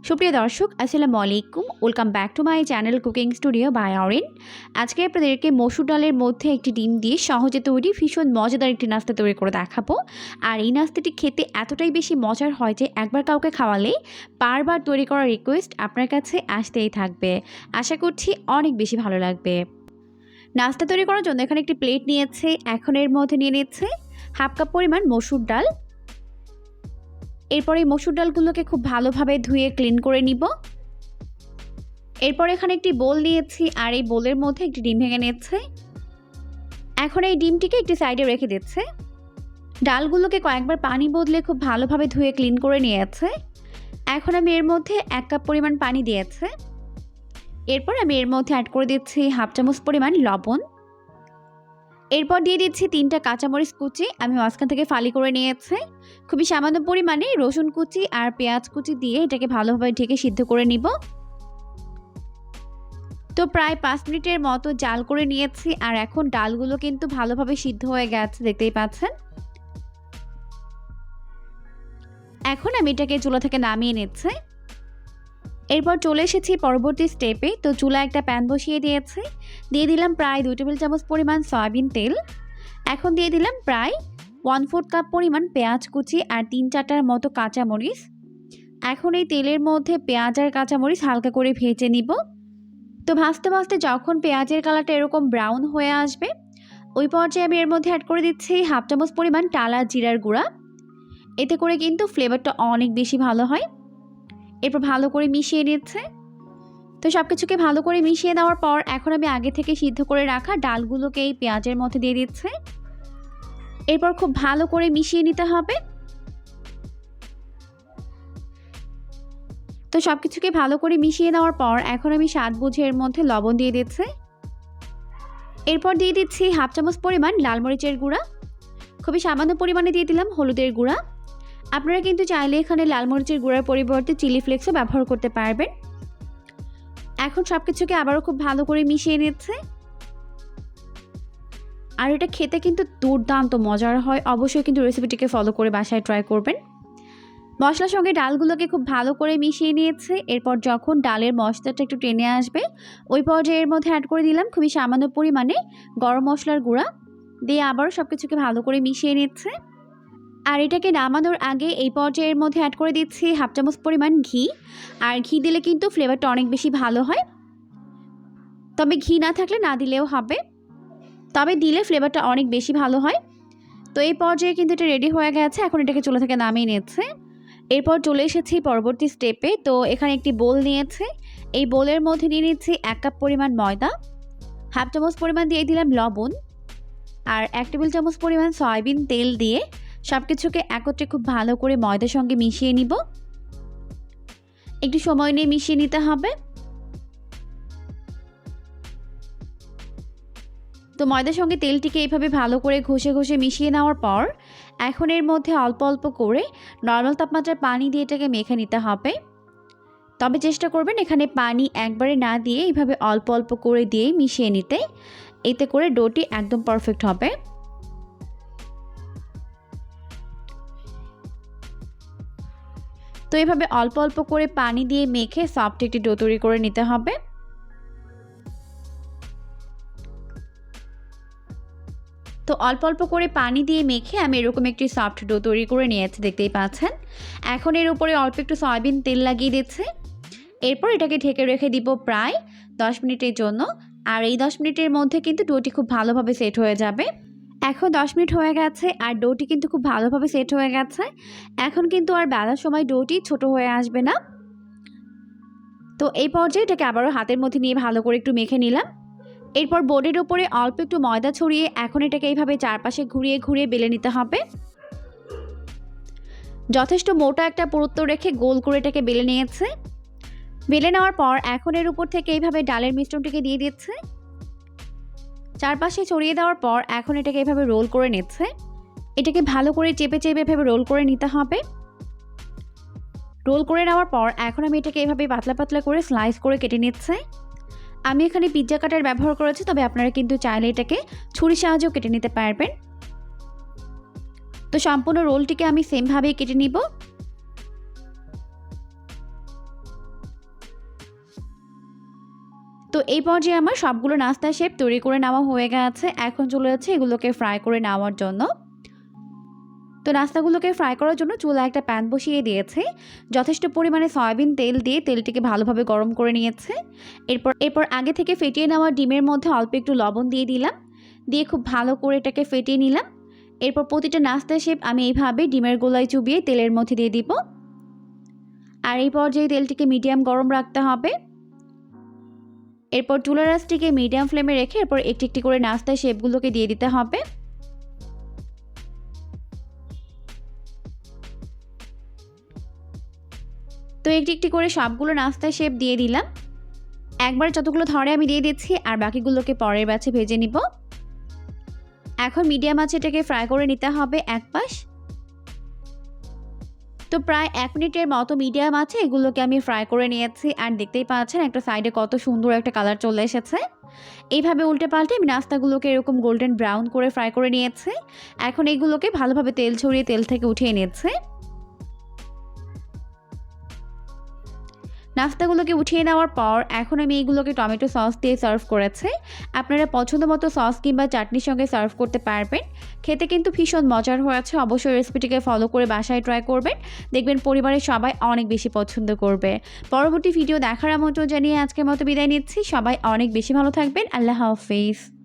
সুপ্রিয় দর্শক, আসসালামু আলাইকুম। Welcome back to my channel cooking studio by Arin. আজকে আপনাদেরকে মসুর ডালের মধ্যে একটি ডিম দিয়ে সহজে তৈরি ভীষণ মজাদার একটি নাস্তা তৈরি করে দেখাবো। আর এই নাস্তাটি খেতে এতটাই বেশি মজার হয় যে একবার কাউকে খাওয়ালেই বারবার তৈরি করার রিকোয়েস্ট আপনার কাছে আসতেই থাকবে। আশা করছি অনেক বেশি ভালো লাগবে। নাস্তা তৈরি করার জন্য এখানে একটি প্লেট নিয়েছে। এখন এর মধ্যে নিয়ে নিচ্ছে হাফ কাপ পরিমাণ মসুর ডাল। এরপর এই মসুর ডালগুলোকে খুব ভালোভাবে ধুয়ে ক্লিন করে নিব। এরপর এখানে একটি বোল নিয়েছি আর এই বোলের মধ্যে একটি ডিম ভেঙে নিচ্ছে। এখন এই ডিমটিকে একটি সাইডে রেখে দিচ্ছে। ডালগুলোকে কয়েকবার পানি বদলে খুব ভালোভাবে ধুয়ে ক্লিন করে নিয়েছে। এখন আমি এর মধ্যে 1 কাপ পরিমাণ পানি দিয়েছে। এরপর আমি এর মধ্যে অ্যাড করে দিচ্ছি হাফ চামচ পরিমাণ লবণ। এরপর দিয়ে দিচ্ছি 3টা কাঁচামরিচ কুচি, আমি মাঝখান থেকে ফালি করে নিয়েছি। খুবই সামান্য পরিমাণে রসুন কুচি আর পেঁয়াজ কুচি দিয়ে এটাকে ভালোভাবে ঢেকে সিদ্ধ করে নিব। তো প্রায় 5 মিনিটের মতো জাল করে নিয়েছি আর এখন ডালগুলো কিন্তু ভালোভাবে সিদ্ধ হয়ে গেছে, দেখতেই পাচ্ছেন। এখন আমি এটাকে চুলা থেকে নামিয়ে নিচ্ছি। এরপর চলে এসেছি পরবর্তী স্টেপে। তো চুলা একটা প্যান বসিয়ে দিয়েছি। দিয়ে দিলাম প্রায় 2 টেবিল চামচ পরিমাণ সয়াবিন তেল। এখন দিয়ে দিলাম প্রায় 1/4 কাপ পরিমাণ পেঁয়াজ কুচি আর 3-4টার মতো কাঁচামরিচ। এখন এই তেলের মধ্যে পেঁয়াজ আর কাঁচামরিচ হালকা করে ভেজে নিব। তো ভাজতে ভাজতে যখন পেঁয়াজের কালারটা এরকম ব্রাউন হয়ে আসবে, ওই পর্যায়ে আমি এর মধ্যে অ্যাড করে দিচ্ছি হাফ চামচ পরিমাণ টালা জিরার গুঁড়া। এতে করে কিন্তু ফ্লেভারটা অনেক বেশি ভালো হয়। এরপর ভালো করে মিশিয়ে নিচ্ছে। তো সব কিছুকে ভালো করে মিশিয়ে দেওয়ার পর এখন আমি আগে থেকে সিদ্ধ করে রাখা ডালগুলোকে এই পেঁয়াজের মধ্যে দিয়ে দিচ্ছি। এরপর খুব ভালো করে মিশিয়ে নিতে হবে। তো সব কিছুকে ভালো করে মিশিয়ে নেওয়ার পর এখন আমি স্বাদ বুঝে এর মধ্যে লবণ দিয়ে দিচ্ছি। এরপর দিয়ে দিচ্ছি হাফ চামচ পরিমাণ লাল মরিচের গুঁড়া। খুবই সামান্য পরিমাণে দিয়ে দিলাম হলুদের গুঁড়া। আপনারা কিন্তু চাইলে এখানে লাল মরিচের গুঁড়ার পরিবর্তে চিলি ফ্লেক্সও ব্যবহার করতে পারবেন। এখন সব কিছুকে আবারও খুব ভালো করে মিশিয়ে নিচ্ছে। আর এটা খেতে কিন্তু দুর্দান্ত মজার হয়। অবশ্যই কিন্তু রেসিপিটিকে ফলো করে বাসায় ট্রাই করবেন। মশলার সঙ্গে ডালগুলোকে খুব ভালো করে মিশিয়ে নিয়েছে। এরপর যখন ডালের মশলাটা একটু টেনে আসবে, ওই পর্যায়ে এর মধ্যে অ্যাড করে দিলাম খুবই সামান্য পরিমাণে গরম মশলার গুঁড়া। দিয়ে আবারও সব কিছুকে ভালো করে মিশিয়ে নিচ্ছে। আর এটাকে নামানোর আগে এই পর্যায়ের মধ্যে অ্যাড করে দিচ্ছি হাফ চামচ পরিমাণ ঘি। আর ঘি দিলে কিন্তু ফ্লেভারটা অনেক বেশি ভালো হয়। তবে ঘি না থাকলে না দিলেও হবে, তবে দিলে ফ্লেভারটা অনেক বেশি ভালো হয়। তো এই পর্যায়ে কিন্তু এটা রেডি হয়ে গেছে। এখন এটাকে চুলা থেকে নামিয়ে নিচ্ছে। এরপর চলে এসেছি পরবর্তী স্টেপে। তো এখানে একটি বোল নিয়েছে। এই বোলের মধ্যে নিয়ে নিচ্ছি 1 কাপ পরিমাণ ময়দা। হাফ চামচ পরিমাণ দিয়ে দিলাম লবণ আর 1 টেবিল চামচ পরিমাণ সয়াবিন তেল দিয়ে সব কিছুকে একত্রে খুব ভালো করে ময়দার সঙ্গে মিশিয়ে নিব। একটু সময় নিয়ে মিশিয়ে নিতে হবে। তো ময়দার সঙ্গে তেলটিকে এইভাবে ভালো করে ঘষে ঘষে মিশিয়ে নেওয়ার পর এখন এর মধ্যে অল্প অল্প করে নর্মাল তাপমাত্রার পানি দিয়ে এটাকে মেখে নিতে হবে। তবে চেষ্টা করবেন এখানে পানি একবারে না দিয়ে এইভাবে অল্প অল্প করে দিয়েই মিশিয়ে নিতে। এতে করে ডোটি একদম পারফেক্ট হবে। তো এইভাবে অল্প অল্প করে পানি দিয়ে মেখে সফট একটি ডো তৈরি করে নিতে হবে। তো অল্প অল্প করে পানি দিয়ে মেখে আমি এরকম একটি সফট ডো তৈরি করে নিয়েছি, দেখতেই পাচ্ছেন। এখন এর উপরে অল্প একটু সয়াবিন তেল লাগিয়ে দিচ্ছে। এরপর এটাকে ঢেকে রেখে দিব প্রায় 10 মিনিটের জন্য। আর এই 10 মিনিটের মধ্যে কিন্তু ডোটি খুব ভালোভাবে সেট হয়ে যাবে। এখন 10 মিনিট হয়ে গেছে আর ডোটি কিন্তু খুব ভালোভাবে সেট হয়ে গেছে। এখন কিন্তু আর বেলার সময় ডোটি ছোট হয়ে আসবে না। তো এই পর্যায়ে এটাকে আবারও হাতের মধ্যে নিয়ে ভালো করে একটু মেখে নিলাম। এরপর বোর্ডের উপরে অল্প একটু ময়দা ছড়িয়ে এখন এটাকে এইভাবে চারপাশে ঘুরিয়ে ঘুরিয়ে বেলে নিতে হবে। যথেষ্ট মোটা একটা পুরুত্ব রেখে গোল করে এটাকে বেলে নিয়েছে। বেলে নেওয়ার পর এখন এর উপর থেকে এইভাবে ডালের মিশ্রণটিকে দিয়ে দিচ্ছে। চারপাশে ছড়িয়ে দেওয়ার পর এখন এটাকে এইভাবে রোল করে নিচ্ছে। এটাকে ভালো করে চেপে চেপে এভাবে রোল করে নিতে হবে। রোল করে নেওয়ার পর এখন আমি এটাকে এইভাবে পাতলা পাতলা করে স্লাইস করে কেটে নিচ্ছে। আমি এখানে পিৎজা কাটার ব্যবহার করেছি, তবে আপনারা কিন্তু চাইলে এটাকে ছুরির সাহায্যেও কেটে নিতে পারবেন। তো সম্পূর্ণ রোলটিকে আমি সেমভাবেই কেটে নিব। তো এই পর্যায়ে আমার সবগুলো নাস্তা শেপ তৈরি করে নেওয়া হয়ে গেছে। এখন চলে যাচ্ছে এগুলোকে ফ্রাই করে নেওয়ার জন্য। তো নাস্তাগুলোকে ফ্রাই করার জন্য চুলায় একটা প্যান বসিয়ে দিয়েছি। যথেষ্ট পরিমাণে সয়াবিন তেল দিয়ে তেলটিকে ভালোভাবে গরম করে নিয়েছে। এরপর আগে থেকে ফেটিয়ে নেওয়া ডিমের মধ্যে অল্প একটু লবণ দিয়ে দিলাম, দিয়ে খুব ভালো করে এটাকে ফেটিয়ে নিলাম। এরপর প্রতিটা নাস্তা শেপ আমি এইভাবে ডিমের গোলায় চুবিয়ে তেলের মধ্যে দিয়ে দিব। আর এই পর্যায়ে তেলটিকে মিডিয়াম গরম রাখতে হবে। এরপর চুলার আঁচটিকে মিডিয়াম ফ্লেমে রেখে এরপর একটি একটি করে নাস্তা শেপগুলোকে দিয়ে দিতে হবে। তো একটি একটি করে সবগুলো নাস্তা শেপ দিয়ে দিলাম। একবার যতগুলো ধরে আমি দিয়ে দিচ্ছি, আর বাকিগুলোকে পরের ব্যাচে ভেজে নিব। এখন মিডিয়াম আঁচে এটাকে ফ্রাই করে নিতে হবে এক পাশ। তো প্রায় 1 মিনিটের মতো মিডিয়াম আছে এগুলোকে আমি ফ্রাই করে নিয়েছি, আর দেখতেই পাচ্ছেন একটা সাইডে কত সুন্দর একটা কালার চলে এসেছে। এইভাবে উল্টে পাল্টে আমি নাস্তাগুলোকে এরকম গোল্ডেন ব্রাউন করে ফ্রাই করে নিয়েছি। এখন এইগুলোকে ভালোভাবে তেল ছড়িয়ে তেল থেকে উঠিয়ে নিয়েছে। নাস্তাগুলোকে উঠিয়ে নেওয়ার পর এখন আমি এইগুলোকে টমেটো সস দিয়ে সার্ভ করেছি। আপনারা পছন্দ মতো সস কিংবা চাটনির সঙ্গে সার্ভ করতে পারবেন। খেতে কিন্তু ভীষণ মজার হয়েছে। অবশ্যই রেসিপিটিকে ফলো করে বাসায় ট্রাই করবেন, দেখবেন পরিবারের সবাই অনেক বেশি পছন্দ করবে। পরবর্তী ভিডিও দেখার আমন্ত্রণ জানিয়ে আজকের মতো বিদায় নিচ্ছি। সবাই অনেক বেশি ভালো থাকবেন। আল্লাহ হাফেজ।